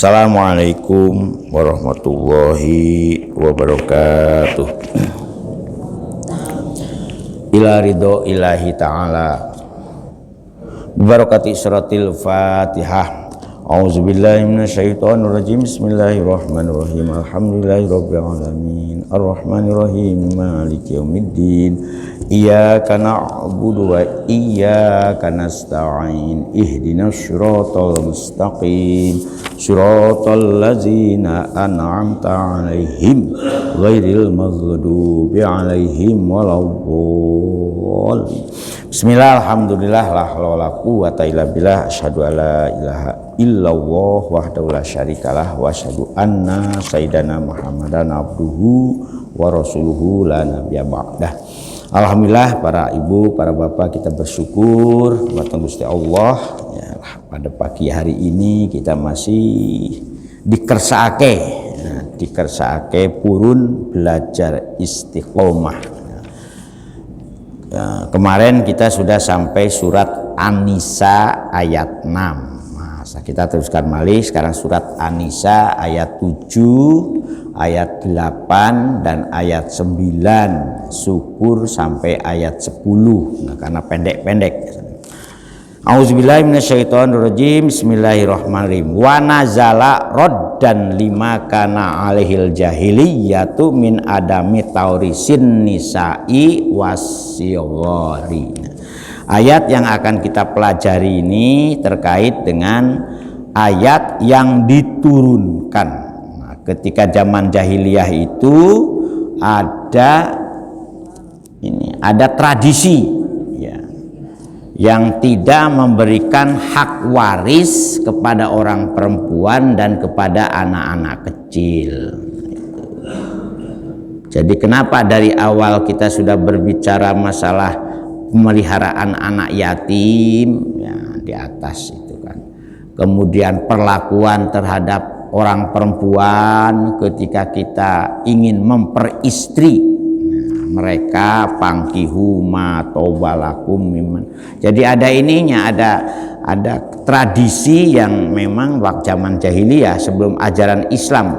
Assalamualaikum warahmatullahi wabarakatuh. Ila ridho ilahi ta'ala barakati suratil fatihah. A'udzubillahi minasyaitonirrajim. Bismillahirrahmanirrahim. Alhamdulillahirabbil alamin. Arrahmanirrahim. Maliki yaumiddin. Iyyaka na'budu wa iyyaka nasta'in. Ihdinas siratal mustaqim. Siratal ladzina an'amta 'alaihim ghairil maghdubi 'alaihim waladdallin. Bismillah, alhamdulillah, la haula wala quwwata illa billah, asyhadu alla ilaha illallah wahdahu la syarikalah wa asyhadu anna sayyidana Muhammadan abduhu wa rasuluhu la nabiyya ba'dah. Alhamdulillah, para ibu, para bapak, kita bersyukur kepada Gusti Allah ya, pada pagi hari ini kita masih dikersake purun belajar istiqomah. Kemarin kita sudah sampai surat An-Nisa ayat 6. Kita teruskan malih sekarang surat An-Nisa ayat 7, ayat 8 dan ayat 9, syukur sampai ayat 10. Karena pendek-pendek. Auzubillahi minasyaitonirrajim. Bismillahirrahmanirrahim. Wa nazala raddan lima kana alaihil jahiliyatu min adami taurisin nisa'i wasyghari. Ayat yang akan kita pelajari ini terkait dengan ayat yang diturunkan. Ketika zaman jahiliyah itu ada tradisi yang tidak memberikan hak waris kepada orang perempuan dan kepada anak-anak kecil. Jadi kenapa dari awal kita sudah berbicara masalah pemeliharaan anak yatim ya, di atas itu kan. Kemudian perlakuan terhadap orang perempuan ketika kita ingin memperistri mereka, pangkihu ma tobalakum miman. Jadi ada ininya, ada tradisi yang memang waktu zaman jahiliyah sebelum ajaran Islam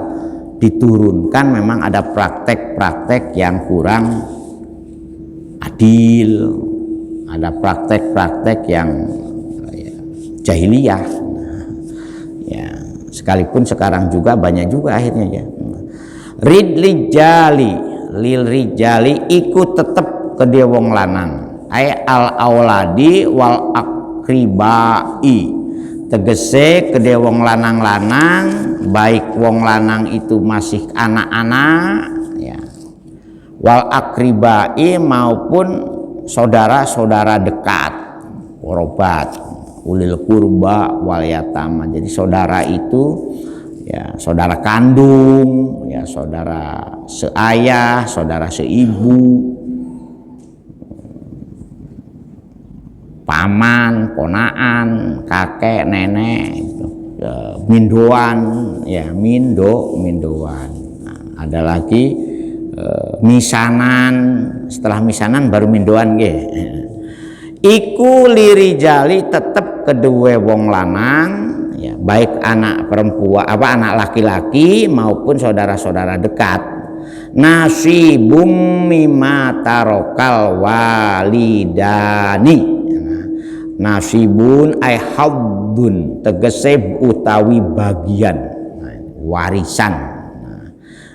diturunkan, memang ada praktek-praktek yang kurang adil, ada praktek-praktek yang jahiliyah. Ya, sekalipun sekarang juga banyak juga akhirnya ya. Lil rijali ikut tetep ke dia wong lanang ay al auladi wal akribai, tegese ke dia wong lanang-lanang, baik wong lanang itu masih anak-anak ya, wal akribai maupun saudara-saudara dekat, korobat, ulil kurba wal yatama. Jadi saudara itu ya saudara kandung, ya saudara seayah, saudara seibu, paman, ponaan, kakek, nenek, mindoan, ya mindoan. Nah, ada lagi misanan, setelah misanan baru mindoan ge. Iku lirijali tetep kedua wong lanang ya, baik anak perempuan anak laki-laki maupun saudara-saudara dekat. Nasibum mimma tarokal walidani. Nasibun ay haddun, tegese utawi bagian warisan.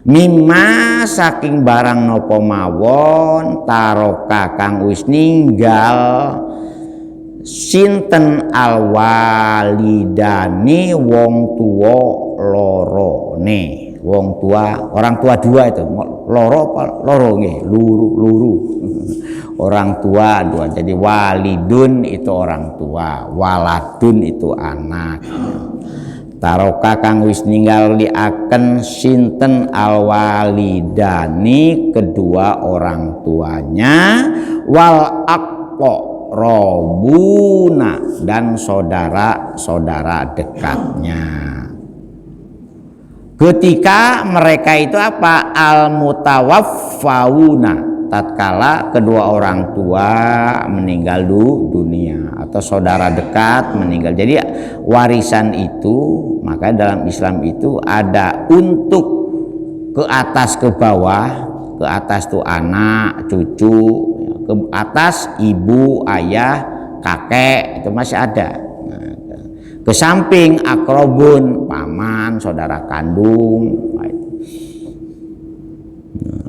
Mimma saking barang nopo mawon taroka kang wis ninggal sinten alwalidani wong tua lorone, wong tua, orang tua dua itu loro nggih, luru orang tua dua. Jadi walidun itu orang tua, waladun itu anak. Taroka kang wis ninggal liaken sinten alwalidani kedua orang tuanya, wal robuna dan saudara-saudara dekatnya. Ketika mereka itu apa? Al mutawaffauna, tatkala kedua orang tua meninggal dunia atau saudara dekat meninggal. Jadi warisan itu, maka dalam Islam itu ada untuk ke atas ke bawah. Ke atas tuh anak, cucu, ke atas ibu, ayah, kakek, itu masih ada. Ke samping akrobun, paman, saudara kandung.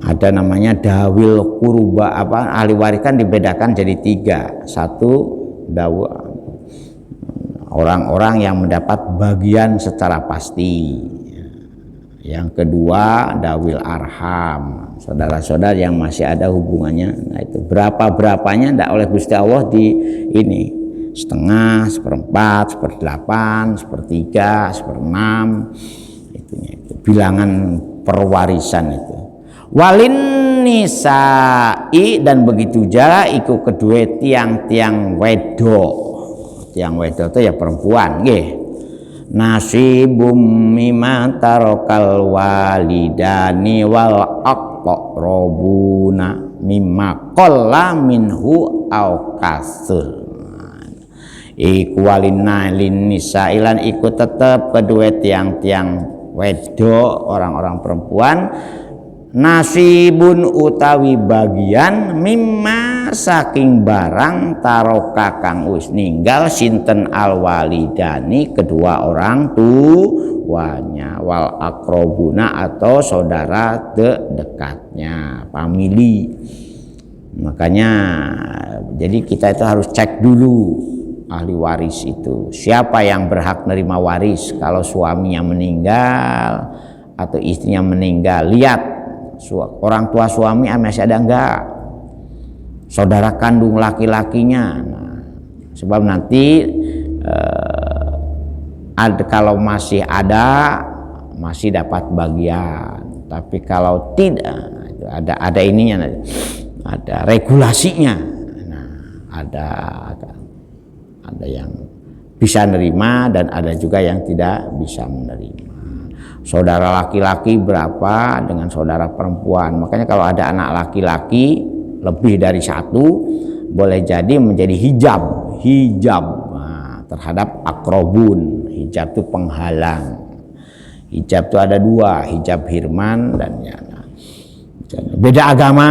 Ada namanya dawil kurba, ahli waris kan dibedakan jadi 3. Satu, orang-orang yang mendapat bagian secara pasti. Yang kedua, dawil arham, saudara-saudara yang masih ada hubungannya. Nah itu berapa-berapanya ndak oleh Gusti Allah di ini, setengah, 1/4, 1/8, 1/3, 1/6, itu bilangan perwarisan itu. Walin nisa'i, dan begitu juga iku kedua tiang-tiang wedok. Tiang wedok itu ya perempuan nggih. Nasibum mimma tarokal walidani wal aqrabuna mimma qalla minhu au kasur. Iku walina lin nisailan iku tetep kedua tiang-tiang wedok, orang-orang perempuan, nasibun utawi bagian mimma saking barang taroka kang wis ninggal sinten al walidani, kedua orang tuanya, wal akrobuna atau saudara dekatnya, famili. Makanya jadi kita itu harus cek dulu ahli waris itu, siapa yang berhak nerima waris. Kalau suaminya meninggal atau istrinya meninggal, lihat orang tua suami masih ada enggak, saudara kandung laki-lakinya. Nah, sebab nanti kalau masih ada, masih dapat bagian. Tapi kalau tidak, ada ininya, ada regulasinya. Nah, ada yang bisa menerima dan ada juga yang tidak bisa menerima. Saudara laki-laki berapa dengan saudara perempuan. Makanya kalau ada anak laki-laki lebih dari 1, boleh jadi menjadi hijab terhadap akrobun. Hijab itu penghalang. Hijab itu ada 2, hijab hirman dan beda agama.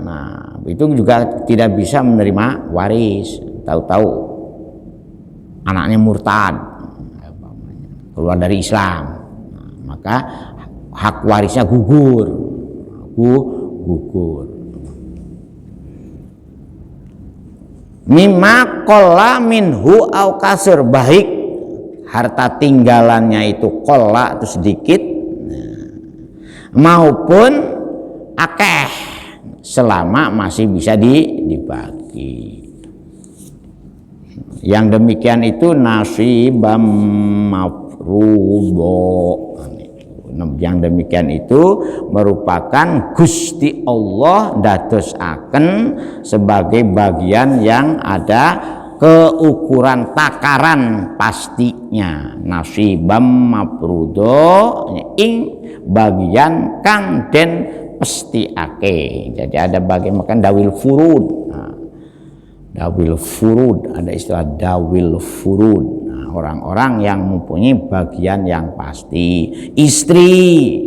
Nah itu juga tidak bisa menerima waris. Tahu-tahu anaknya murtad, keluar dari Islam, maka hak warisnya gugur. Mimma qalla minhu au kasur, baik harta tinggalannya itu qalla itu sedikit, maupun akeh selama masih bisa dibagi. Yang demikian itu nasibam mafruḍo. Yang demikian itu merupakan Gusti Allah dadosaken sebagai bagian yang ada keukuran takaran pastinya. Nasibam mafruḍo ing bagian kang den pestiake. Jadi ada bagian, makan dawil furud. Dawil furud, ada istilah dawil furud. Orang-orang yang mempunyai bagian yang pasti, istri.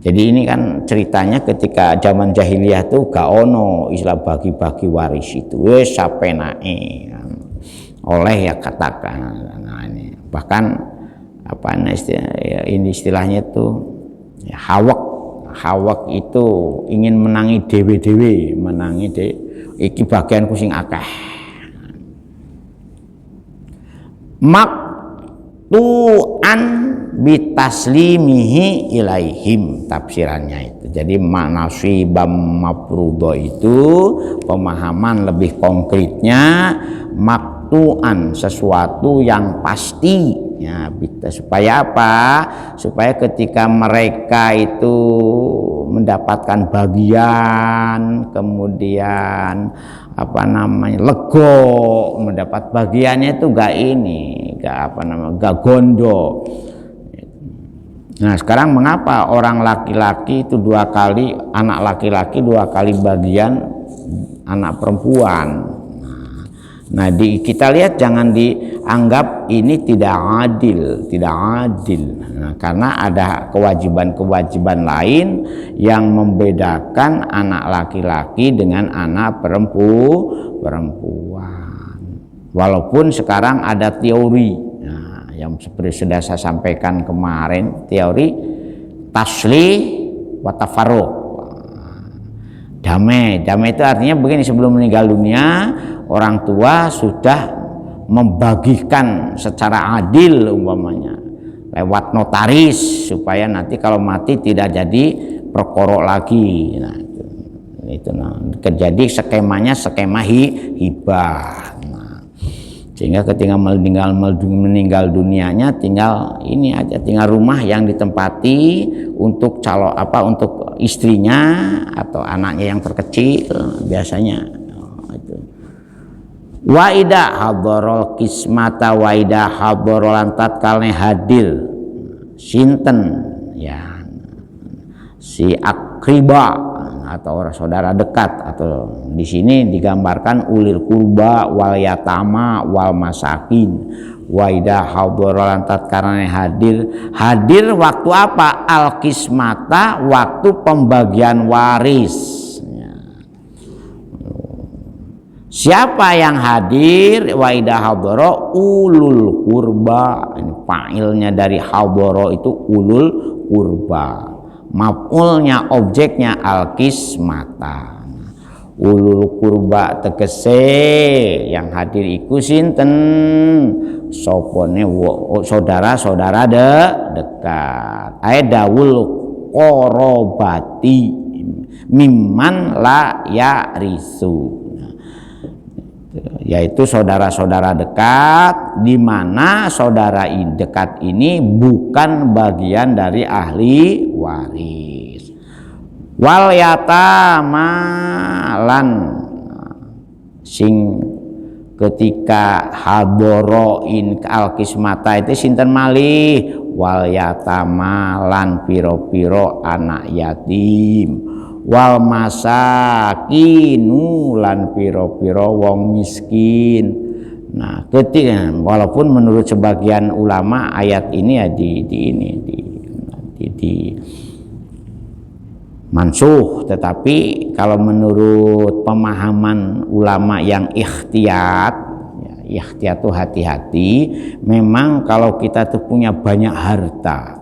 Jadi ini kan ceritanya ketika zaman jahiliyah tuh gak ono istilah bagi-bagi waris itu, wes sapenake oleh ya katakan. Nah, ini bahkan ini istilahnya tuh ya, hawak itu ingin menangi dewe-dewe, iki bagianku sing akeh. Maktu'an bitaslimihi ilaihim, tafsirannya itu. Jadi nasibam mafruḍo itu pemahaman lebih konkretnya maktu'an, sesuatu yang pasti ya, supaya apa? Supaya ketika mereka itu mendapatkan bagian, kemudian lego mendapat bagiannya itu gak gondo. Nah sekarang mengapa orang laki-laki itu 2 kali, anak laki-laki 2 kali bagian anak perempuan. Nah, kita lihat jangan dianggap ini tidak adil. Nah, karena ada kewajiban-kewajiban lain yang membedakan anak laki-laki dengan anak perempuan. Walaupun sekarang ada teori, nah, yang seperti sudah saya sampaikan kemarin, teori taslih wa tafarruq. Damai itu artinya begini, sebelum meninggal dunia orang tua sudah membagikan secara adil umpamanya lewat notaris supaya nanti kalau mati tidak jadi perkara lagi. Nah, itu jadi skemanya skema hibah. Nah, sehingga ketika meninggal dunianya tinggal ini aja, tinggal rumah yang ditempati untuk untuk istrinya atau anaknya yang terkecil biasanya. Itu. Wa ida hadharul kismata wa ida hadharul tatkala hadir sinten ya si akriba atau orang saudara dekat, atau di sini digambarkan ulil kurba wal yatama wal masakin. Wa ida hadharul tatkala hadir waktu apa? Al kismata, waktu pembagian waris. Siapa yang hadir? Wa idha hadara ulul kurba. Ini fa'ilnya dari hadara itu ulul kurba. Maf'ulnya, objeknya al-kismata. Ulul kurba tegese yang hadir iku sinten? Sopone saudara-saudara dekat. Aidawul qorobati mimman la yarisu. Yaitu saudara-saudara dekat, di mana saudara dekat ini bukan bagian dari ahli waris. Wal yatama lan sing ketika hadoroin al kismata itu sinten malih, wal yatama lan piro-piro anak yatim, wal masakinu lan piro-piro wong miskin. Nah, ketika walaupun menurut sebagian ulama ayat ini ya di mansuh, tetapi kalau menurut pemahaman ulama yang ikhtiyat itu hati-hati, memang kalau kita tuh punya banyak harta,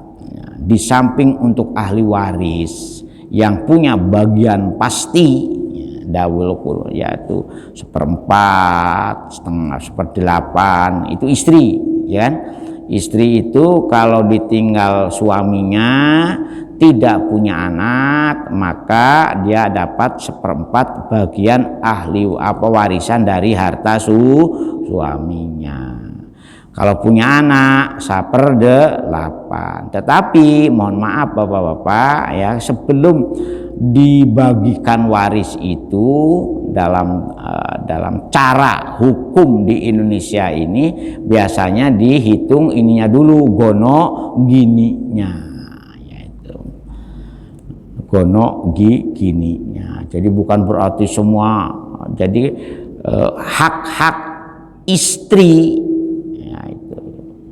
di samping untuk ahli waris yang punya bagian pasti dawul qur, yaitu 1/4, setengah, 1/8 itu istri, ya kan? Istri itu kalau ditinggal suaminya tidak punya anak, maka dia dapat 1/4 bagian ahli warisan dari harta suaminya. Kalau punya anak 1/8. Tetapi mohon maaf bapak-bapak ya, sebelum dibagikan waris itu dalam cara hukum di Indonesia ini biasanya dihitung ininya dulu, gono gininya, yaitu gono gininya. Jadi bukan berarti semua. Jadi hak-hak istri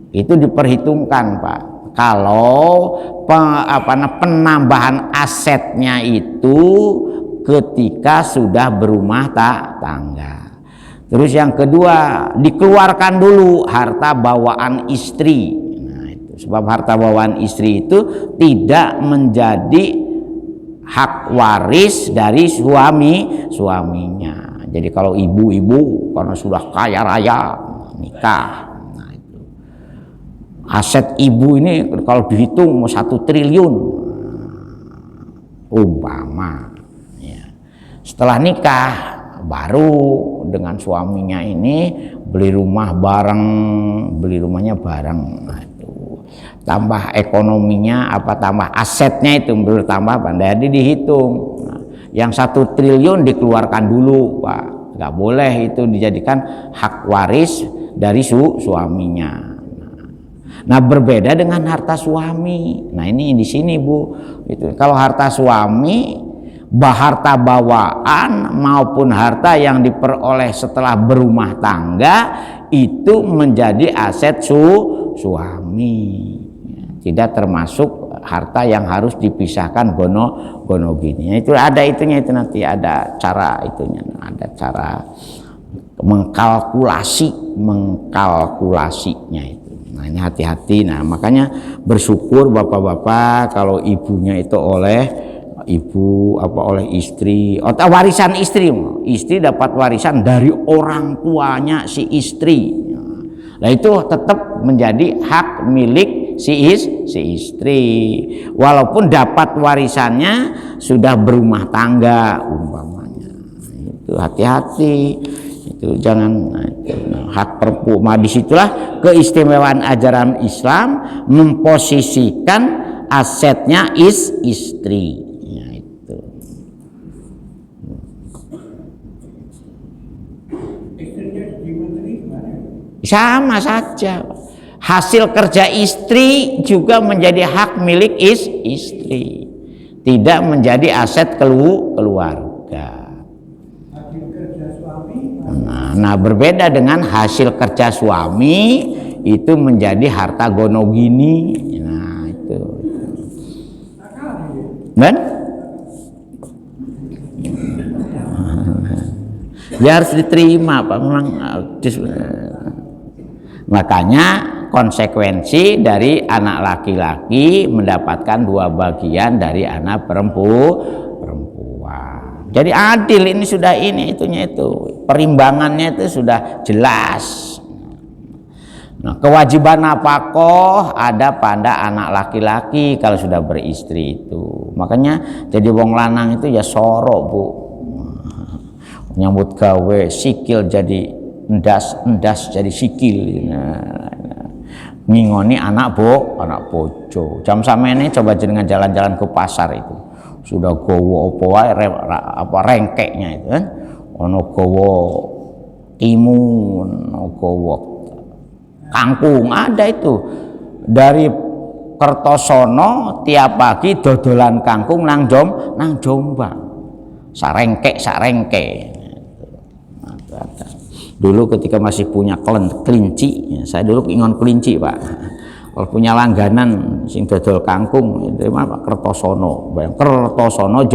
itu diperhitungkan Pak. Kalau penambahan asetnya itu ketika sudah berumah tangga. Terus yang kedua, dikeluarkan dulu harta bawaan istri. Nah, itu sebab harta bawaan istri itu tidak menjadi hak waris dari suaminya. Jadi kalau ibu-ibu karena sudah kaya raya nikah, aset ibu ini kalau dihitung 1 triliun umpama ya. Setelah nikah baru dengan suaminya ini beli rumah bareng, beli rumahnya bareng. Tambah ekonominya tambah asetnya itu bertambah, jadi dihitung. Yang 1 triliun dikeluarkan dulu Pak, nggak boleh itu dijadikan hak waris dari suaminya. Nah, berbeda dengan harta suami. Nah, ini di sini Bu. Itu kalau harta suami harta bawaan maupun harta yang diperoleh setelah berumah tangga itu menjadi aset suami, tidak termasuk harta yang harus dipisahkan gono gini. Itu ada itunya, itu nanti ada cara itunya, ada cara mengkalkulasinya itu. Nah ini hati-hati. Nah makanya bersyukur bapak-bapak kalau ibunya itu oleh istri, atau warisan istri dapat warisan dari orang tuanya si istri. Nah itu tetap menjadi hak milik si istri, walaupun dapat warisannya sudah berumah tangga umpamanya. Itu hati-hati, itu jangan hak perempuan. Disitulah keistimewaan ajaran Islam memposisikan asetnya istri. Sama saja, hasil kerja istri juga menjadi hak milik istri, tidak menjadi aset keluarga. Nah berbeda dengan hasil kerja suami itu menjadi harta gonogini. Nah itu kan ya harus diterima Pak, memang. Makanya konsekuensi dari anak laki-laki mendapatkan 2 bagian dari anak perempuan. Jadi adil, ini sudah itunya itu. Perimbangannya itu sudah jelas. Nah, kewajiban nafkah ada pada anak laki-laki kalau sudah beristri itu. Makanya jadi wong lanang itu ya sorok, Bu. Nyambut gawe sikil jadi endas jadi sikil. Ngingoni anak bojo. Jam samene coba jenengan jalan-jalan ke pasar itu. Sudah gowo apa rengkeknya itu kan. Ono gowo timun, ono gowo kangkung, ada itu. Dari Kertosono tiap pagi dodolan kangkung nang Jombang. Sarengkek. Dulu ketika masih punya kelinci, saya dulu ingon kelinci Pak. Kalau punya langganan sing dodol kangkung itu Pak Kertosono. Kertosono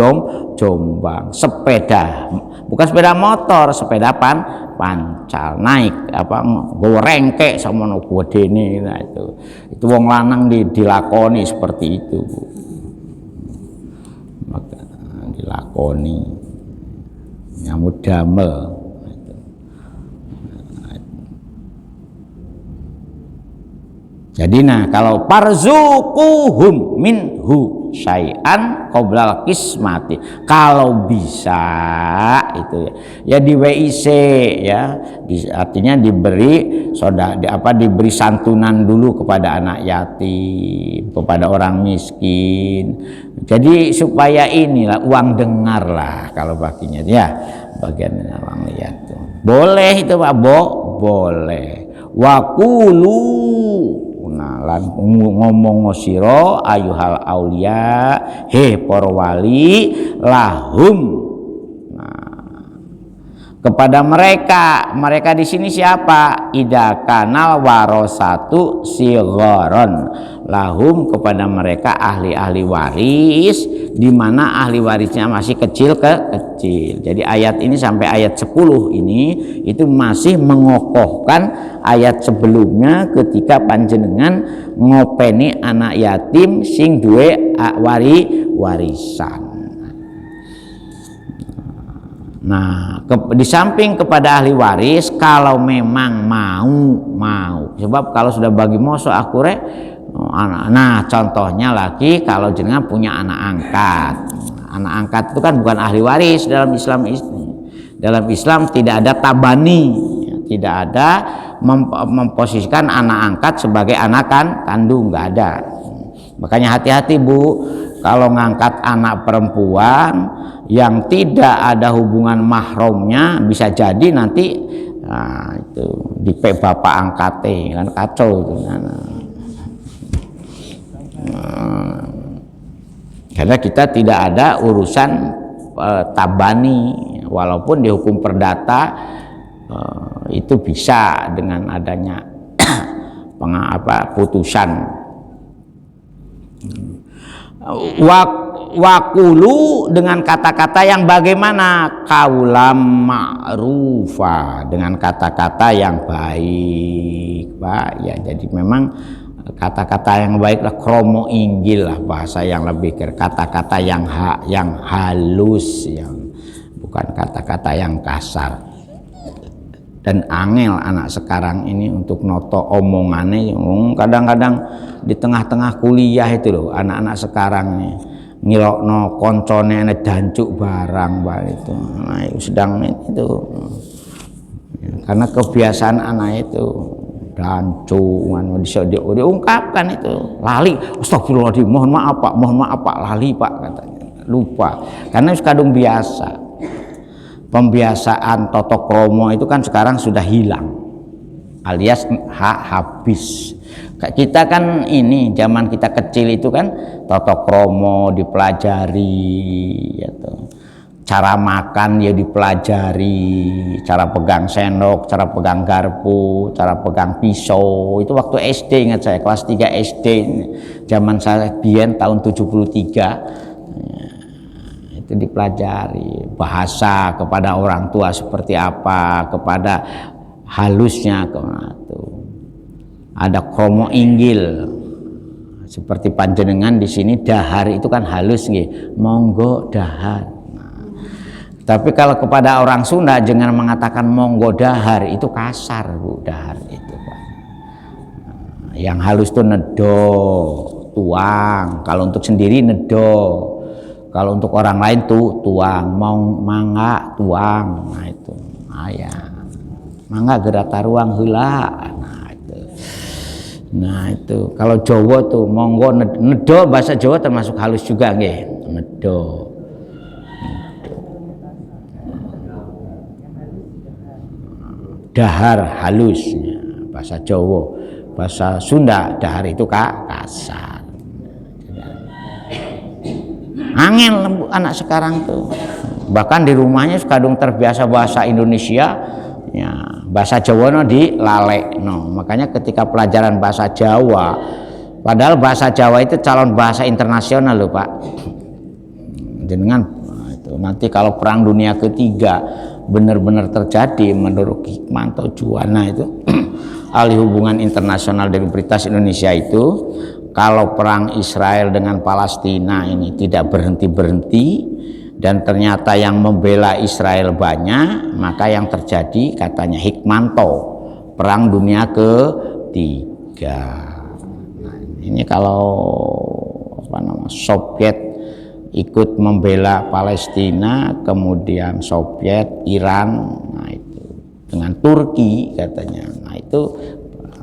Jombang. Sepeda, bukan sepeda motor, sepeda pancal naik gowo rengkek sama no gedene. Nah itu wong lanang dilakoni seperti itu, Bu. Maka dilakoni nyambut damel. Jadi kalau parzuquhum minhu syai'an qoblal qismati, kalau bisa itu ya di WIC ya, artinya diberi diberi santunan dulu kepada anak yatim, kepada orang miskin. Jadi supaya inilah uang dengar lah kalau baginya ya, bagian uang lihat tuh. Boleh itu Pak, boleh. Waqulu, nah lan ngomong sira ayuhal aulia, he para wali, lahum, nah kepada mereka di sini siapa? Idza kanal warosatu sigharon, lahum kepada mereka ahli waris, di mana ahli warisnya masih kecil. Jadi ayat ini sampai ayat 10 ini itu masih mengokohkan ayat sebelumnya ketika panjenengan ngopeni anak yatim sing duwe warisan. Nah, di samping kepada ahli waris kalau memang mau, sebab kalau sudah bagi moso akurek nah contohnya lagi kalau jenengan punya anak angkat. Anak angkat itu kan bukan ahli waris dalam Islam. Dalam Islam tidak ada tabani, tidak ada memposisikan anak angkat sebagai anak kandung, nggak ada. Makanya hati-hati Bu, kalau ngangkat anak perempuan yang tidak ada hubungan mahramnya, bisa jadi nanti itu dipek bapak angkate kan kacau itu kan. Karena kita tidak ada urusan tabani, walaupun di hukum perdata itu bisa dengan adanya putusan. Wakulu dengan kata-kata yang bagaimana? Kaulam ma'rufa, dengan kata-kata yang baik, Pak. Ya, jadi memang kata-kata yang baik lah, kromo inggil lah, bahasa yang lebih kata-kata yang halus, yang bukan kata-kata yang kasar. Dan angel anak sekarang ini untuk noto omongannya, kadang-kadang di tengah-tengah kuliah itu loh, anak-anak sekarang nih ngilokno koncone ana dancuk barang Pak itu. Nah, itu sedang itu. Karena kebiasaan anak itu dancuan bisa diungkapkan itu, lali, astagfirullahaladzim, mohon maaf Pak, lali Pak, katanya, lupa, karena kadung biasa. Pembiasaan toto kromo itu kan sekarang sudah hilang, alias habis. Kita kan ini zaman kita kecil itu kan toto kromo dipelajari, gitu. Cara makan ya dipelajari, cara pegang sendok, cara pegang garpu, cara pegang pisau, itu waktu SD, ingat saya kelas 3 SD, zaman saya biyen tahun 73. Itu dipelajari bahasa kepada orang tua seperti apa, kepada halusnya itu. Ada kromo inggil seperti panjenengan di sini, dahar itu kan halus nggih, monggo dahar. Tapi kalau kepada orang Sunda jangan mengatakan monggo dahar, itu kasar Bu, dahar itu Pak. Yang halus itu nedo, tuang. Kalau untuk sendiri nedo. Kalau untuk orang lain tuh tuang, mangga tuang. Nah itu. Nah ya. Mangga gerata ruang heula. Nah itu. Kalau Jawa tuh monggo nedo, bahasa Jawa termasuk halus juga nggih. Nedo. Dahar halus, bahasa Jawa. Bahasa Sunda dahar itu kasar. Angel anak sekarang tuh, bahkan di rumahnya kadung terbiasa bahasa Indonesia, ya bahasa Jawa no dilalek no. Makanya ketika pelajaran bahasa Jawa, padahal bahasa Jawa itu calon bahasa internasional loh Pak. Dengan itu nanti kalau Perang Dunia Ketiga benar-benar terjadi menurut Hikmanto Juwana itu ahli hubungan internasional dari Universitas Indonesia itu, kalau perang Israel dengan Palestina ini tidak berhenti-berhenti dan ternyata yang membela Israel banyak, maka yang terjadi katanya Hikmanto, Perang Dunia Ketiga. Nah, ini kalau Soviet ikut membela Palestina, kemudian Soviet, Iran, nah itu dengan Turki katanya, nah itu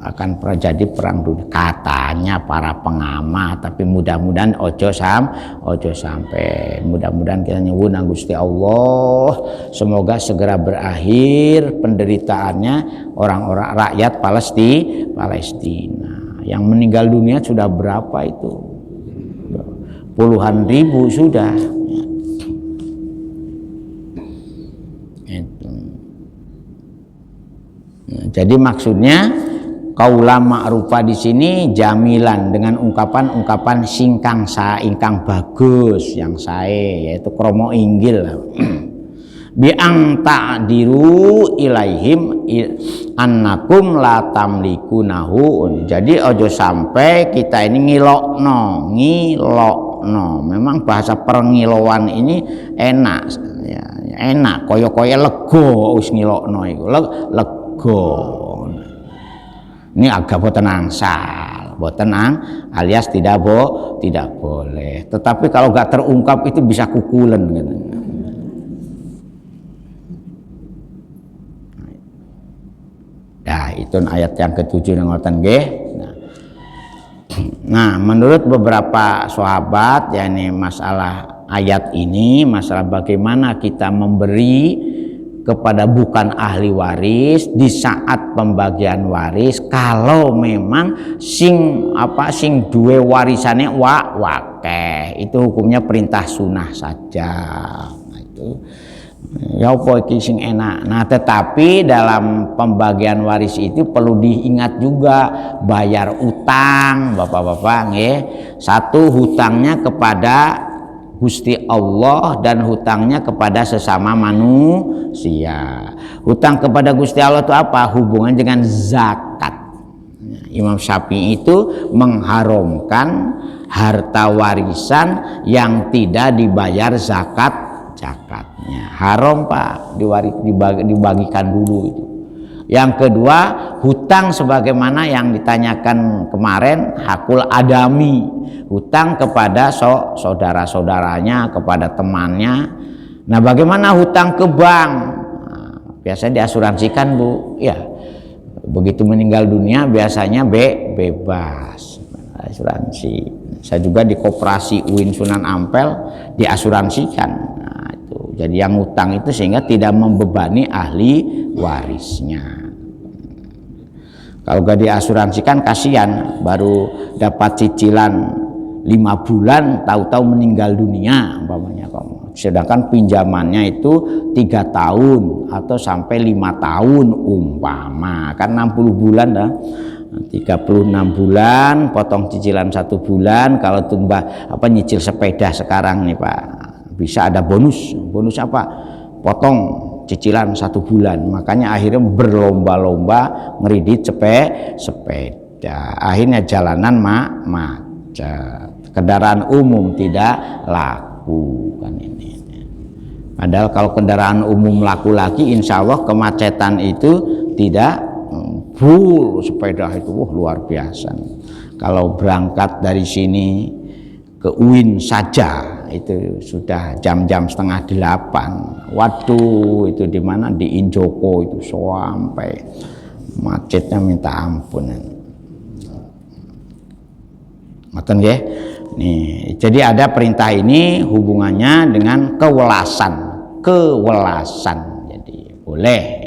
akan terjadi perang dunia katanya para pengamat. Tapi mudah-mudahan ojo sampai, mudah-mudahan kita nyuwun Gusti Allah semoga segera berakhir penderitaannya orang-orang rakyat Palestina. Yang meninggal dunia sudah berapa itu, puluhan ribu sudah. Jadi maksudnya kaula ma'rufa di sini jamilan dengan ungkapan-ungkapan singkang ingkang bagus yang sae, yaitu kromo inggil. Biang ta'diru ilaihim annakum la tamlikunahu. Jadi ojo sampai kita ini ngilokno. Memang bahasa perngiloan ini enak ya, enak koyo-koyo lego wis ngilokno iku lego. Ini agak boten angsal, boten alias tidak boleh. Tetapi kalau gak terungkap itu bisa kukulen gitu. Nah, itu ayat yang ke-7 ngoten nggih. Nah, menurut beberapa sahabat, yakni masalah ayat ini, masalah bagaimana kita memberi kepada bukan ahli waris di saat pembagian waris, kalau memang sing duwe warisane wakeh, itu hukumnya perintah sunnah saja. Ya apa iki sing enak. Nah, tetapi dalam pembagian waris itu perlu diingat juga bayar utang, Bapak-bapak nggih. Satu, hutangnya kepada Gusti Allah dan hutangnya kepada sesama manusia. Hutang kepada Gusti Allah itu apa? Hubungan dengan zakat. Imam Syafi'i itu mengharamkan harta warisan yang tidak dibayar zakatnya. Haram Pak, dibagikan dulu itu. Yang kedua, hutang sebagaimana yang ditanyakan kemarin, hakul adami, hutang kepada saudara-saudaranya, kepada temannya. Nah, bagaimana hutang ke bank? Nah, biasanya diasuransikan Bu, ya. Begitu meninggal dunia biasanya bebas asuransi. Saya juga di koperasi UIN Sunan Ampel diasuransikan. Nah, itu. Jadi yang hutang itu sehingga tidak membebani ahli warisnya. Kalau gak diasuransikan kasihan, baru dapat cicilan 5 bulan tahu-tahu meninggal dunia umpamanya kamu. Sedangkan pinjamannya itu 3 tahun atau sampai 5 tahun umpama, kan 60 bulan dah. 36 bulan potong cicilan 1 bulan. Kalau nyicil sepeda sekarang nih Pak, bisa ada bonus apa? Potong cicilan 1 bulan. Makanya akhirnya berlomba-lomba ngeridit sepeda. Akhirnya jalanan macet. Kendaraan umum tidak laku kan ini. Padahal kalau kendaraan umum laku lagi, insya Allah kemacetan itu tidak full sepeda itu luar biasa. Kalau berangkat dari sini ke UIN saja itu sudah jam-jam 7:30. Waduh, itu di mana, di Injoko itu sampai macetnya minta ampun. Ngoten nggih. Nih, jadi ada perintah ini hubungannya dengan kewelasan. Jadi boleh.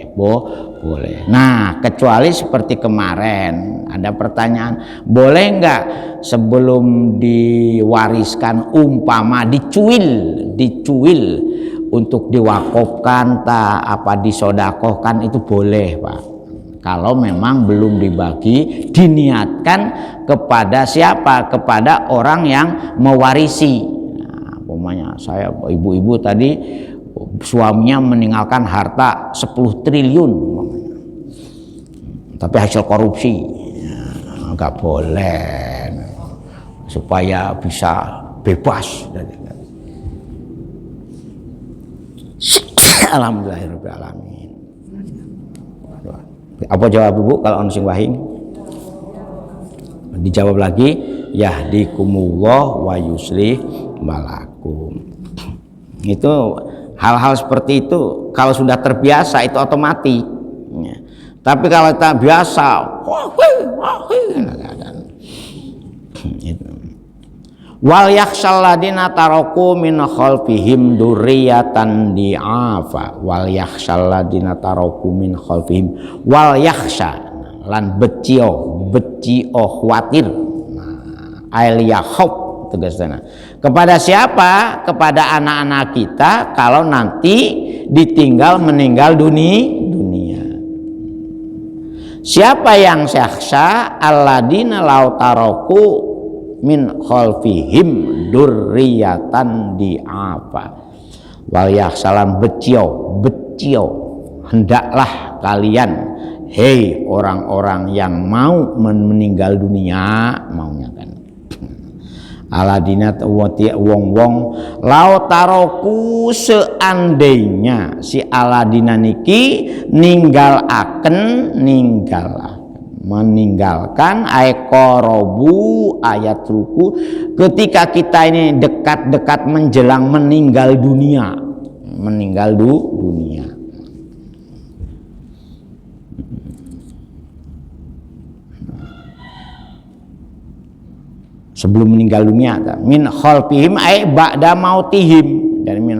Nah, kecuali seperti kemarin ada pertanyaan, boleh enggak sebelum diwariskan umpama dicuil untuk diwakafkan disodakohkan, itu boleh Pak. Kalau memang belum dibagi, diniatkan kepada siapa? Kepada orang yang mewarisi. Nah, umpamanya saya ibu-ibu tadi suaminya meninggalkan harta 10 triliun tapi hasil korupsi, nggak boleh, supaya bisa bebas. Alhamdulillahirrahmanirrahim. Apa jawab Ibu kalau sing wahing? Dijawab lagi, yahdikumullah wa yuslih balakum. Itu hal-hal seperti itu kalau sudah terbiasa itu otomatis. Tapi kalau tak biasa, wal yakhshal ladina taraku min khalfihim dzurriyyatan di'afa. Wal yakhshal ladina taraku min khalfihim, wal yakhsha lan becio khawatir. Ail yakhaf tegasna. Kepada siapa? Kepada anak-anak kita kalau nanti ditinggal meninggal dunia. Siapa yang yakhsha? Alladina law taraku min khalfihim dzurriyyatan di'afa. Wal yakhsalan becio, hendaklah kalian, hei orang-orang yang mau meninggal dunia, maunya kan aladina wong-wong lau taroku, seandainya si aladina niki meninggalkan aikorobu ayat ruku, ketika kita ini dekat-dekat menjelang meninggal dunia. Sebelum meninggal dunia, min khalfihim ay ba'da mautihim, dari min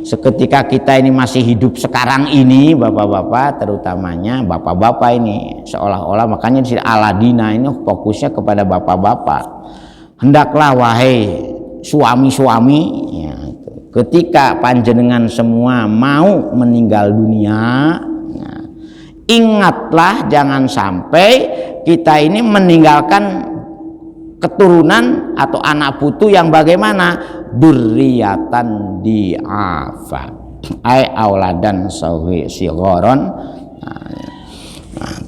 seketika kita ini masih hidup sekarang ini, bapak-bapak, terutamanya bapak-bapak ini seolah-olah, makanya di sini aladina ini fokusnya kepada bapak-bapak. Hendaklah wahai suami-suami ya, ketika panjenengan semua mau meninggal dunia, nah, ingatlah jangan sampai kita ini meninggalkan keturunan atau anak putu yang bagaimana, dzurriatan di'afa, ai auladan sigharon.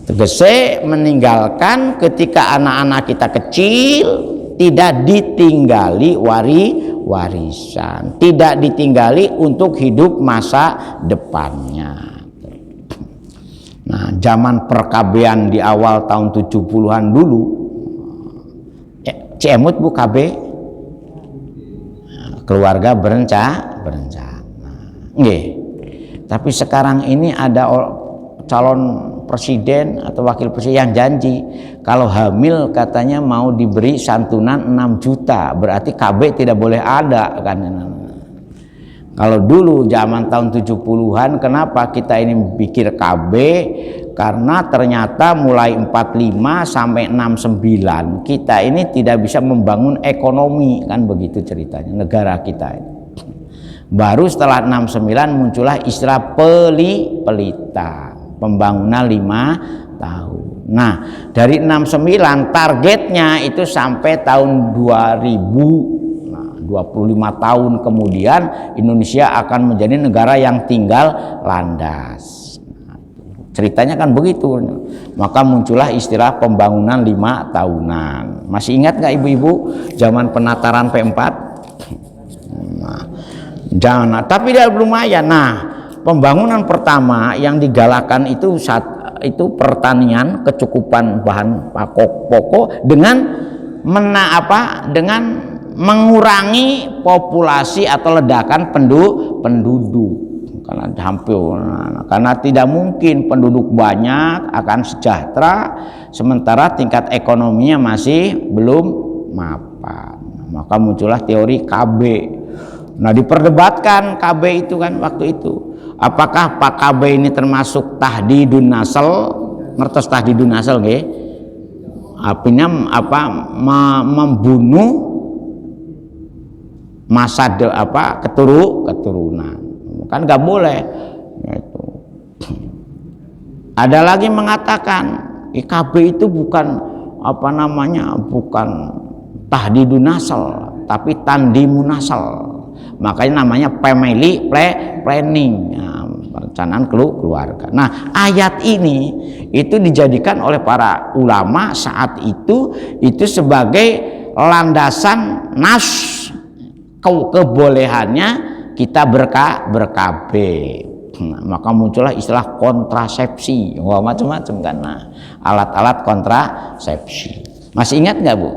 Tegese meninggalkan ketika anak-anak kita kecil tidak ditinggali warisan, tidak ditinggali untuk hidup masa depannya. Nah, zaman perkabean di awal tahun 70-an dulu, Ciemut Bu KB, keluarga berencana. Nggih. Tapi sekarang ini ada calon presiden atau wakil presiden yang janji kalau hamil katanya mau diberi santunan 6 juta, berarti KB tidak boleh ada kan. Kalau dulu zaman tahun 70-an kenapa kita ini pikir KB? Karena ternyata mulai 45 sampai 69 kita ini tidak bisa membangun ekonomi, kan begitu ceritanya negara kita ini. Baru setelah 69 muncullah istilah pelita, pembangunan 5 tahun. Nah, dari 69 targetnya itu sampai tahun 2000. Nah, 25 tahun kemudian Indonesia akan menjadi negara yang tinggal landas. Ceritanya kan begitu. Maka muncullah istilah pembangunan 5 tahunan. Masih ingat nggak ibu-ibu zaman penataran P4? Nah, jangan. Tapi dia lumayan. Nah, pembangunan pertama yang digalakan itu pertanian, kecukupan bahan pokok dengan dengan mengurangi populasi atau ledakan penduduk. Karena tidak mungkin penduduk banyak akan sejahtera sementara tingkat ekonominya masih belum mapan. Maka muncullah teori KB. Nah, diperdebatkan KB itu kan waktu itu. Apakah Pak KB ini termasuk tahdidun nasl? Ngertos tahdidun nasl nggih? Artinya membunuh masa keturunan. Kan nggak boleh gitu. Ada lagi mengatakan IKB itu bukan bukan tahdidun nasl tapi tandimun nasl, makanya namanya family planning, perencanaan keluarga. Nah, ayat ini itu dijadikan oleh para ulama saat itu sebagai landasan nas kebolehannya kita berKB. Nah, maka muncullah istilah kontrasepsi. Wah, macam-macam kan. Nah, alat-alat kontrasepsi. Masih ingat nggak Bu?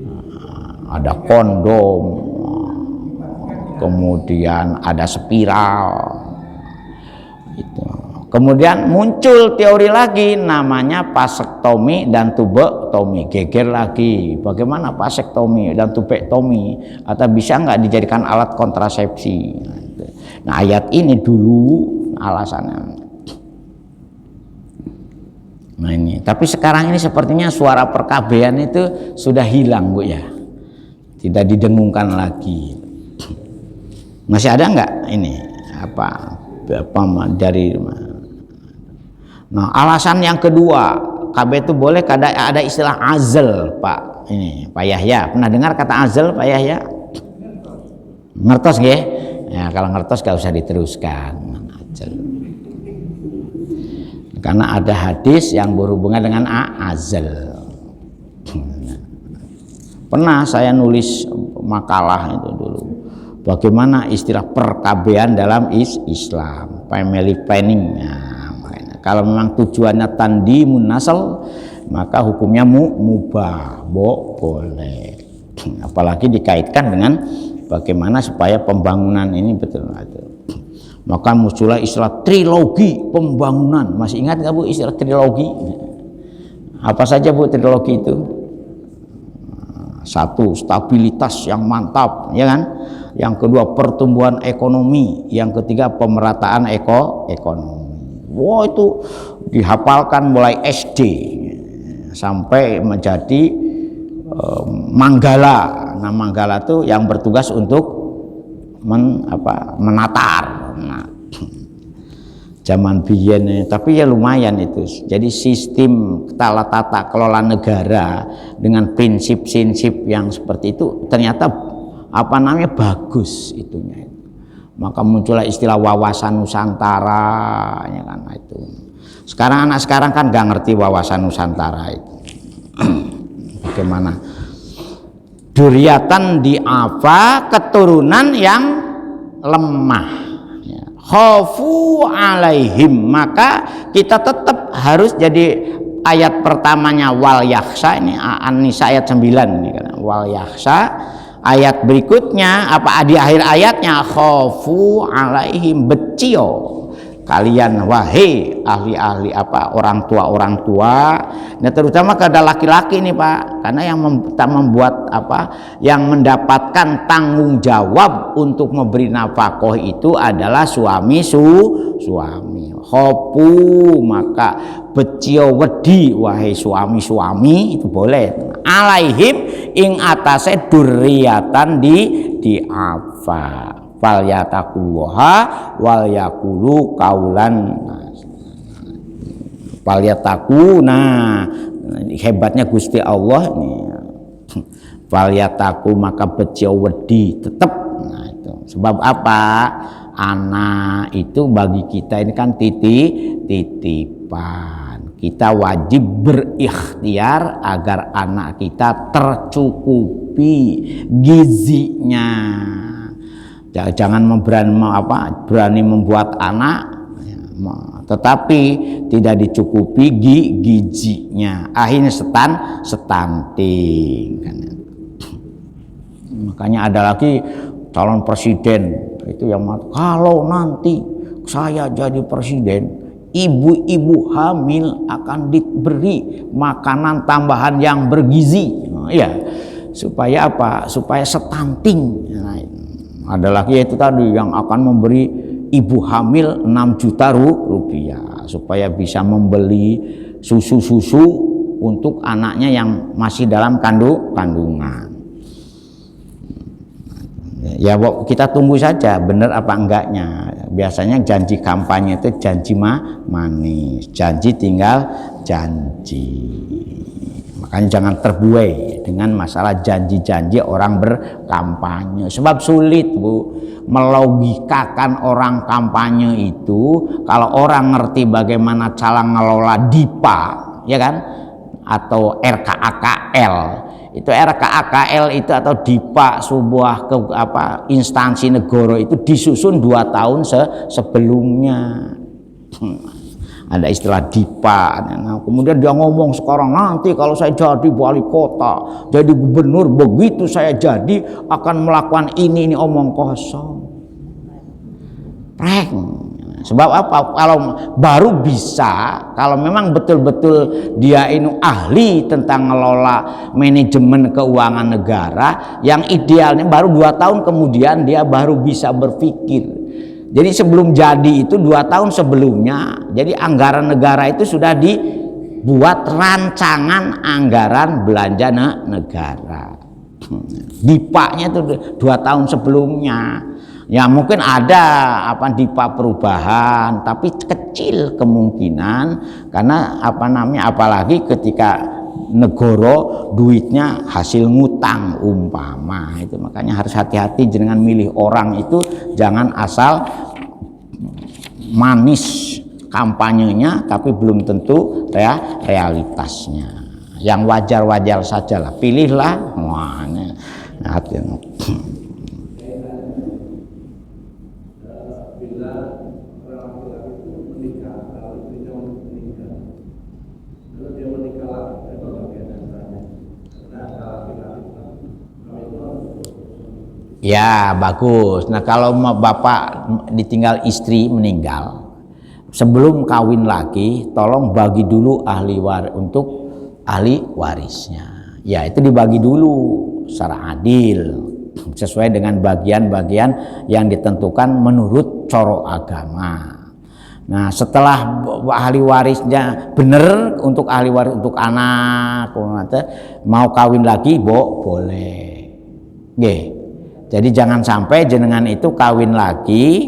Nah, ada kondom, kemudian ada spiral. Itu. Kemudian muncul teori lagi namanya vasektomi dan tubektomi. Geger lagi. Bagaimana vasektomi dan tubektomi? Atau bisa nggak dijadikan alat kontrasepsi? Nah, ayat ini dulu alasannya. Nah ini. Tapi sekarang ini sepertinya suara perkabean itu sudah hilang Bu ya. Tidak didengungkan lagi. Masih ada nggak ini dari? Nah, alasan yang kedua, KB itu boleh ada istilah azal, Pak. Ini Pak Yahya. Pernah dengar kata azal, Pak Yahya? Ngertos nggih? Ya, kalau ngertos gak usah diteruskan. Azal. Karena ada hadis yang berhubungan dengan azal. Pernah saya nulis makalah itu dulu. Bagaimana istilah perkabean dalam Islam, family planning. Kalau memang tujuannya tandimun nasl, maka hukumnya mubah, boleh. Apalagi dikaitkan dengan bagaimana supaya pembangunan ini betul. Maka muncullah istilah trilogi pembangunan. Masih ingat nggak Bu istilah trilogi? Apa saja Bu trilogi itu? Satu, stabilitas yang mantap, ya kan? Yang kedua, pertumbuhan ekonomi. Yang ketiga, pemerataan ekonomi. Wah, itu dihafalkan mulai SD sampai menjadi Manggala. Nah, Manggala itu yang bertugas untuk menatar. Nah, zaman biyen, tapi ya lumayan itu. Jadi sistem tata kelola negara dengan prinsip-prinsip yang seperti itu ternyata bagus itunya. Maka muncullah istilah wawasan Nusantara, ya kan itu. Sekarang anak sekarang kan nggak ngerti wawasan Nusantara itu. Bagaimana? Duriatan diafa, keturunan yang lemah. Khafu alaihim, maka kita tetap harus jadi ayat pertamanya wal yakhsha, ini An-Nisa ayat 9 ini kan, wal yakhsha. Ayat berikutnya di akhir ayatnya khafu alaihim, becio kalian wahai ahli-ahli orang tua. Nah, terutama kepada laki-laki nih Pak, karena yang membuat yang mendapatkan tanggung jawab untuk memberi nafkah itu adalah suami. Khofu, maka becio wedi wahai suami itu boleh. Alaihim ing atase durriyatan diafa. Fal yataqullaha wal yaqulu qaulan. Fal yataku, nah hebatnya Gusti Allah nih. Fal yataku, maka becio wedi tetap. Nah itu sebab apa? Anak itu bagi kita ini kan titipan. Kita wajib berikhtiar agar anak kita tercukupi gizinya. Jangan berani membuat anak tetapi tidak dicukupi gizinya, akhirnya stunting kan. Makanya ada lagi calon presiden itu yang kalau nanti saya jadi presiden, ibu-ibu hamil akan diberi makanan tambahan yang bergizi, supaya supaya stunting. Ada lagi itu tadi yang akan memberi ibu hamil 6 juta rupiah supaya bisa membeli susu untuk anaknya yang masih dalam kandungan. Ya kita tunggu saja benar apa enggaknya. Biasanya janji kampanye itu janji manis, janji tinggal janji. Makanya jangan terbuai dengan masalah janji-janji orang berkampanye. Sebab sulit Bu melogikakan orang kampanye itu. Kalau orang ngerti bagaimana cara ngelola DIPA, ya kan, atau RKAKL. Itu RKAKL itu atau DIPA, sebuah instansi negara itu disusun 2 tahun sebelumnya. Ada istilah DIPA. Nah, kemudian dia ngomong sekarang, nanti kalau saya jadi wali kota, jadi gubernur, begitu saya jadi akan melakukan ini omong kosong. Prank. Sebab apa? Kalau baru bisa, kalau memang betul-betul dia ini ahli tentang ngelola manajemen keuangan negara, yang idealnya baru 2 tahun kemudian dia baru bisa berpikir. Jadi sebelum jadi itu 2 tahun sebelumnya, jadi anggaran negara itu sudah dibuat rancangan anggaran belanja negara. DIPA-nya itu 2 tahun sebelumnya. Ya mungkin ada DIPA perubahan, tapi kecil kemungkinan karena apalagi ketika negara duitnya hasil ngutang umpama itu. Makanya harus hati-hati dengan milih orang itu, jangan asal manis kampanyenya tapi belum tentu realitasnya. Yang wajar-wajar sajalah, pilihlah. Hati-hati. Ya bagus. Nah kalau bapak ditinggal istri meninggal, sebelum kawin lagi, tolong bagi dulu untuk ahli warisnya. Ya itu dibagi dulu secara adil, sesuai dengan bagian-bagian yang ditentukan menurut coro agama. Nah setelah ahli warisnya benar untuk ahli waris untuk anak, mau kawin lagi boleh. Jadi jangan sampai jenengan itu kawin lagi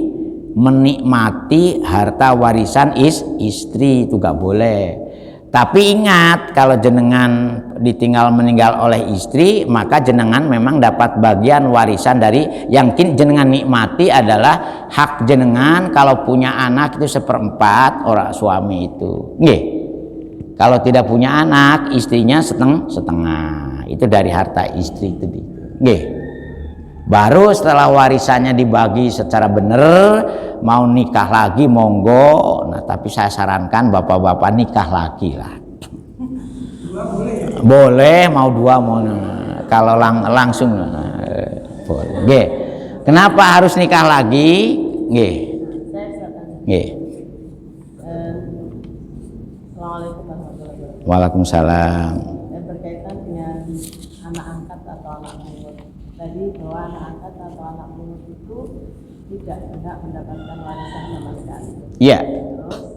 menikmati harta warisan istri, itu gak boleh. Tapi ingat, kalau jenengan ditinggal meninggal oleh istri, maka jenengan memang dapat bagian warisan dari yang jenengan nikmati adalah hak jenengan. Kalau punya anak itu 1/4 orang suami itu. Nggih. Kalau tidak punya anak, istrinya setengah. Itu dari harta istri itu. Nggih. Baru setelah warisannya dibagi secara benar, mau nikah lagi monggo. Nah, tapi saya sarankan bapak-bapak nikah lagi lah. Boleh, mau 2 mau kalau langsung boleh. Nggih. Kenapa harus nikah lagi? Nggih. Nggih. Assalamualaikum warahmatullahi wabarakatuh. Waalaikumsalam. Berkaitan dengan anak angkat atau anak pungut. Tadi bahwa anak angkat atau anak pungut itu tidak berhak mendapatkan warisan sama sekali. Iya. Terus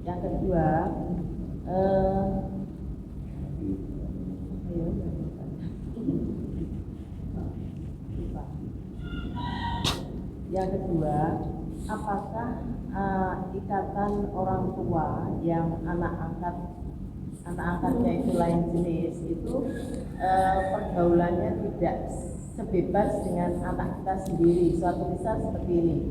yang kedua, apakah ikatan orang tua yang anak angkatnya itu lain jenis itu pergaulannya tidak sebebas dengan anak kita sendiri? Suatu misal seperti ini,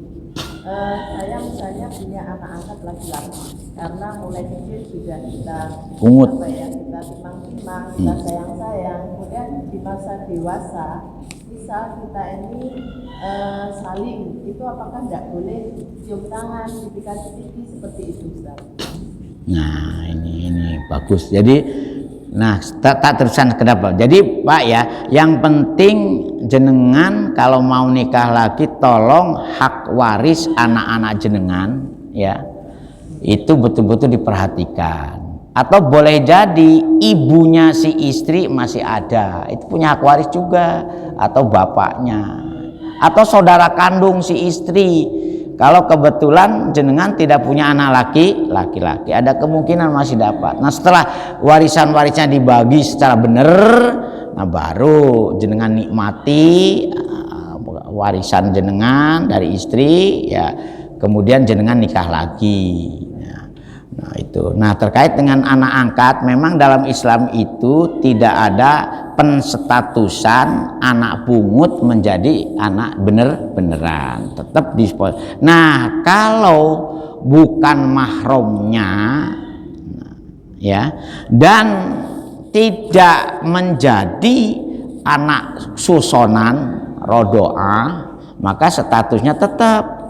saya misalnya punya anak angkat laki-laki, karena mulai kecil sudah kita pungut, kita timang-timang, kita sayang-sayang, kemudian di masa dewasa misal kita ini saling, itu apakah tidak boleh cium tangan, dikasih pipi seperti itu, Ustaz? Nah ini bagus. Jadi tak terusan kenapa? Jadi Pak ya, yang penting jenengan kalau mau nikah lagi tolong hak waris anak-anak jenengan ya itu betul-betul diperhatikan. Atau boleh jadi ibunya si istri masih ada, itu punya hak waris juga, atau bapaknya, atau saudara kandung si istri. Kalau kebetulan jenengan tidak punya anak laki-laki, ada kemungkinan masih dapat. Nah setelah warisan-warisnya dibagi secara benar, nah baru jenengan nikmati warisan jenengan dari istri, ya kemudian jenengan nikah lagi. Nah itu. Nah terkait dengan anak angkat, memang dalam Islam itu tidak ada penstatusan anak pungut menjadi anak beneran, tetap dispos. Nah kalau bukan mahramnya ya dan tidak menjadi anak susonan rodoah, maka statusnya tetap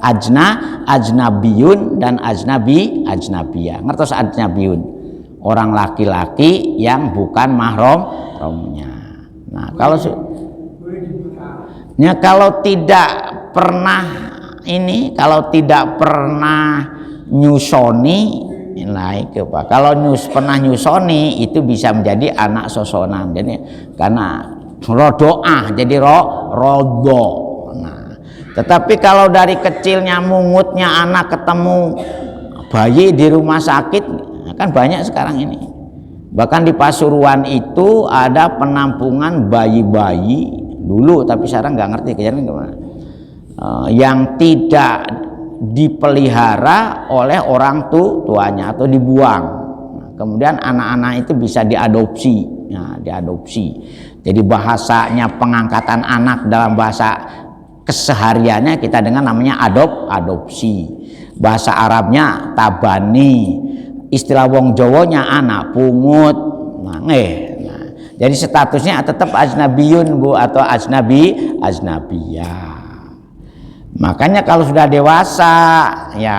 ajnabiyun dan ajnabiyah. Ngertos ajnabiyun? Orang laki-laki yang bukan mahramnya. Nah, kalau tidak pernah nyusoni, kalau pernah nyusoni itu bisa menjadi anak sosonan. Jadi karena rodoah jadi rodo. Nah, tetapi kalau dari kecilnya mungutnya anak ketemu bayi di rumah sakit, kan banyak sekarang ini. Bahkan di Pasuruan itu ada penampungan bayi-bayi dulu, tapi sekarang nggak ngerti kejadian gimana. Yang tidak dipelihara oleh orang tuanya atau dibuang. Nah, kemudian anak-anak itu bisa diadopsi. Nah, diadopsi. Jadi bahasanya pengangkatan anak dalam bahasa kesehariannya kita dengar namanya adopsi. Bahasa Arabnya tabani. Istilah wong Jawanya anak pungut. Nah, jadi statusnya tetap ajnabiyun Bu atau ajnabiyah. Makanya kalau sudah dewasa ya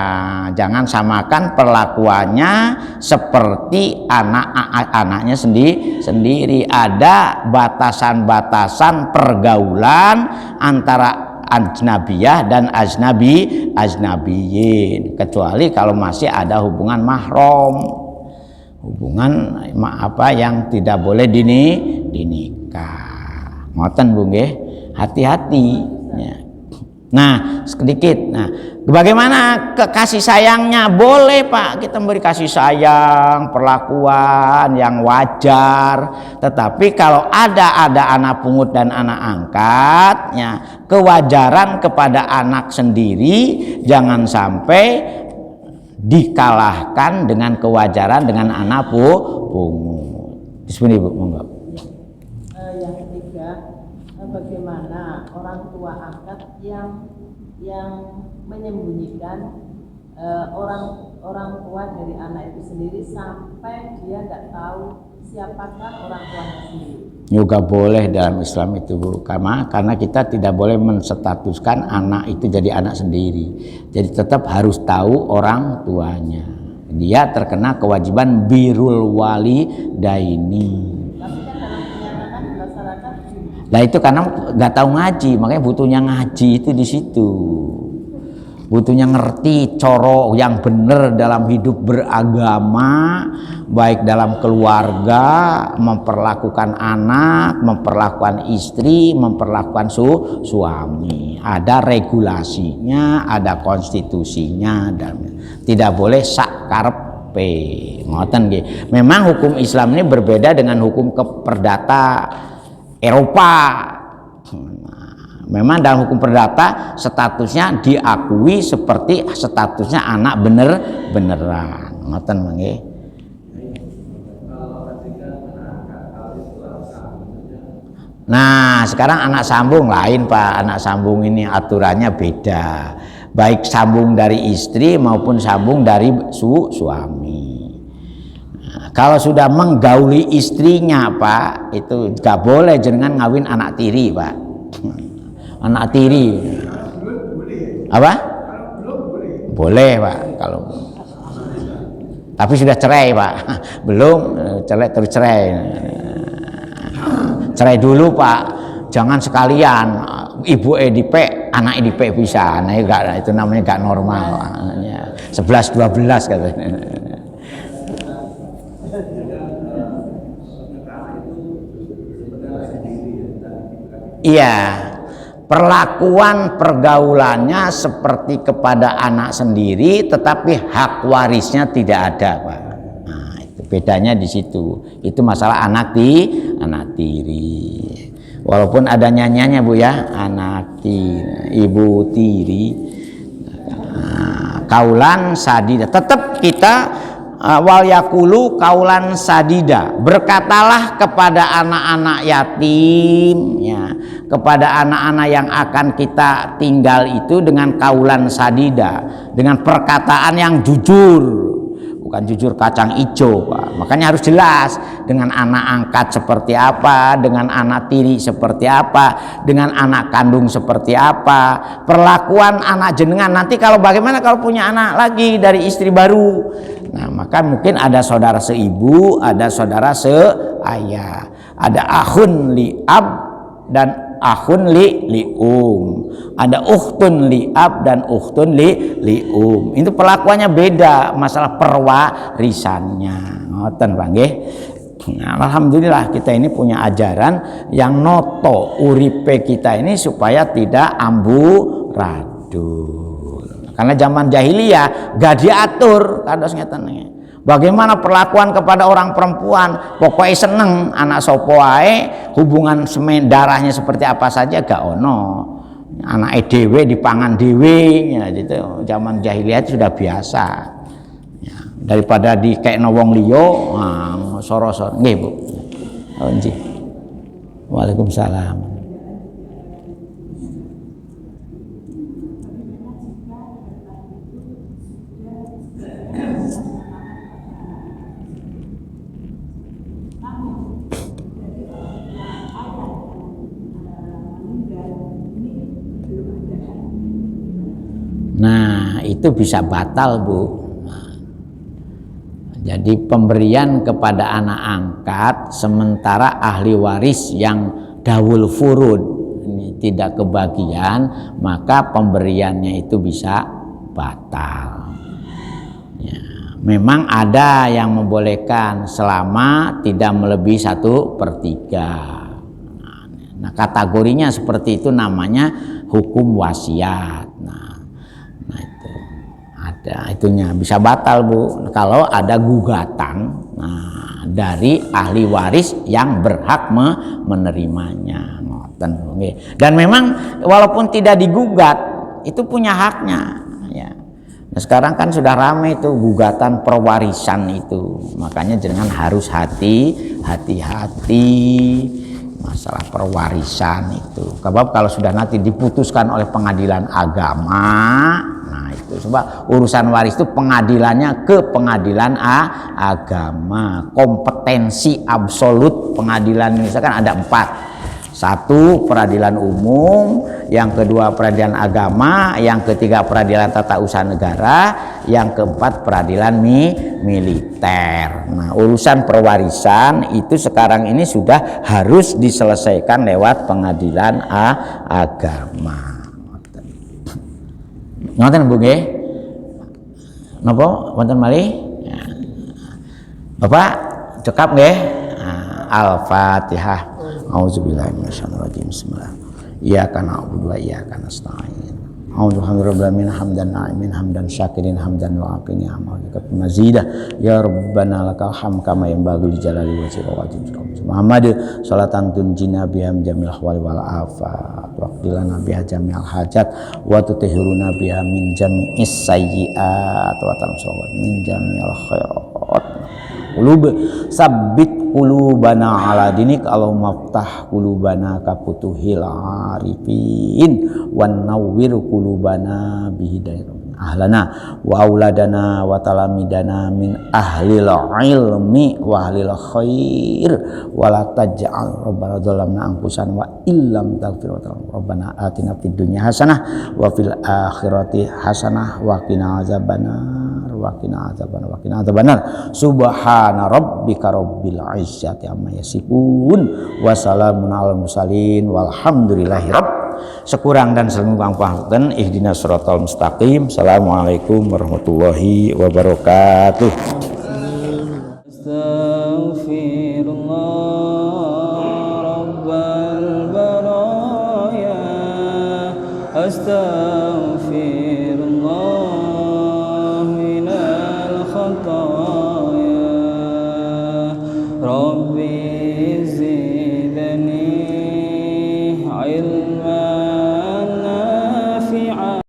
jangan samakan perlakuannya seperti anaknya sendiri. Ada batasan-batasan pergaulan antara ajnabiyah dan ajnabiyin, kecuali kalau masih ada hubungan mahram, hubungan yang tidak boleh dinikah. Ngoten Bu nggih, hati-hati ya. Nah, sedikit. Nah, bagaimana kasih sayangnya? Boleh Pak, kita memberi kasih sayang, perlakuan yang wajar. Tetapi kalau ada anak pungut dan anak angkatnya, kewajaran kepada anak sendiri jangan sampai dikalahkan dengan kewajaran dengan anak pungut. Bismillah Bu, monggo. Yang ketiga, bagaimana orang tua angkat yang menyembunyikan orang tua dari anak itu sendiri sampai dia nggak tahu siapakah orang tuanya sendiri. Juga boleh dalam Islam itu Bu, karena kita tidak boleh menstatuskan anak itu jadi anak sendiri. Jadi tetap harus tahu orang tuanya. Dia terkena kewajiban birrul walidaini. Nah itu karena nggak tahu ngaji, makanya butuhnya ngaji itu di situ. Butuhnya ngerti coro yang benar dalam hidup beragama, baik dalam keluarga, memperlakukan anak, memperlakukan istri, memperlakukan suami. Ada regulasinya, ada konstitusinya, dan tidak boleh sak karepe. Ngoten nggih. Memang hukum Islam ini berbeda dengan hukum perdata Eropa. Memang dalam hukum perdata statusnya diakui seperti statusnya anak beneran. Ngoten nggih. Nah, sekarang anak sambung lain Pak. Anak sambung ini aturannya beda. Baik sambung dari istri maupun sambung dari suami. Kalau sudah menggauli istrinya Pak, itu gak boleh jenengan ngawin anak tiri Pak. Anak tiri. Apa? Boleh Pak kalau. Tapi sudah cerai Pak. Belum terus cerai. Cerai dulu Pak. Jangan sekalian ibu dipek, anak dipek bisa. Nah, itu namanya gak normal. 11-12 katanya. Iya, perlakuan pergaulannya seperti kepada anak sendiri, tetapi hak warisnya tidak ada, Pak. Nah, itu bedanya di situ. Itu masalah anak tiri. Walaupun ada nyanyiannya Bu ya, anak tiri, ibu tiri, kaulan sadida. Tetap kita wal yakulu kaulan sadida, berkatalah kepada anak-anak yatim ya, kepada anak-anak yang akan kita tinggal itu dengan kaulan sadida, dengan perkataan yang jujur, bukan jujur kacang ijo Pak. Makanya harus jelas dengan anak angkat seperti apa, dengan anak tiri seperti apa, dengan anak kandung seperti apa, perlakuan anak jenengan. Nanti kalau bagaimana kalau punya anak lagi dari istri baru, nah maka mungkin ada saudara seibu, ada saudara seayah, ada akhun li ab dan akhun li ada ukhtun li ab dan ukhtun li itu perlakuannya beda, masalah perwarisannya. Ngoten Pak nggih. Nah, alhamdulillah kita ini punya ajaran yang noto uripe kita ini supaya tidak amburadul. Karena zaman jahiliyah gak diatur kados ngeten. Bagaimana perlakuan kepada orang perempuan, pokoknya seneng anak sopo ae, hubungan semen darahnya seperti apa saja gak ono. Anak dhewe dipangan dhewe ya, gitu. Zaman jahiliyah itu sudah biasa. Ya, daripada dikekno wong liya, soro-soro. Nggih, Bu. Oh, nggih. Waalaikumsalam. Nah, itu bisa batal, Bu. Jadi pemberian kepada anak angkat sementara ahli waris yang dawul furud ini tidak kebagian, maka pemberiannya itu bisa batal. Ya, memang ada yang membolehkan selama tidak melebihi 1/3. Nah, kategorinya seperti itu namanya hukum wasiat. Nah itu ada itunya, bisa batal Bu kalau ada gugatan dari ahli waris yang berhak menerimanya. Dan memang walaupun tidak digugat itu punya haknya ya. Nah, sekarang kan sudah ramai itu gugatan perwarisan itu, makanya jangan harus hati-hati masalah perwarisan itu. Sebab kalau sudah nanti diputuskan oleh pengadilan agama, nah itu sebab urusan waris itu pengadilannya ke pengadilan agama. Kompetensi absolut pengadilan misalkan ada 4. 1 peradilan umum, yang kedua peradilan agama, yang ketiga peradilan tata usaha negara, yang keempat peradilan militer. Nah, urusan perwarisan itu sekarang ini sudah harus diselesaikan lewat pengadilan agama. Ngoten Bu nggih? Napa wonten malih? Bapak cekap nggih? Al-Fatihah. A'udzubillahi minasyaitonir rajim. Bismillah. Iyyaka na'budu wa iyyaka nasta'in. Alhamdulillahirabbil alamin hamdan na'imin hamdan syakirin hamdan waqini amalika mazidah ya rabbana lakal hamd kama yanbaghi li jalali wajhika wa ajrika Muhammad salatan tunjina biha jamil ahwali wal afat wa qilana biha jamil hajat wa tutahhiruna biha min jami'is sayyi'at wa tamsawat min jamil khairat qulub sabbit qulubana ala dinik Allahumma ftah qulubana kaputuhil arifin wan nawwir qulubana bihidayatin ahlana wa auladana wa talamidana min ahlil ilmi wa ahlil khair wa la taj'al rabbana dzalamna anfusana wa illam taghfir rabbana atina fid dunya hasanah wa fil akhirati hasanah wa qina azabannar wa qina adzabannar subhana rabbika rabbil izzati amma yasifun wa salamun alal mursalin walhamdulillahi sekurang dan selengkang paham ihdinas siratal mustaqim. Assalamualaikum warahmatullahi wabarakatuh. Astaghfirullah rabbal baraya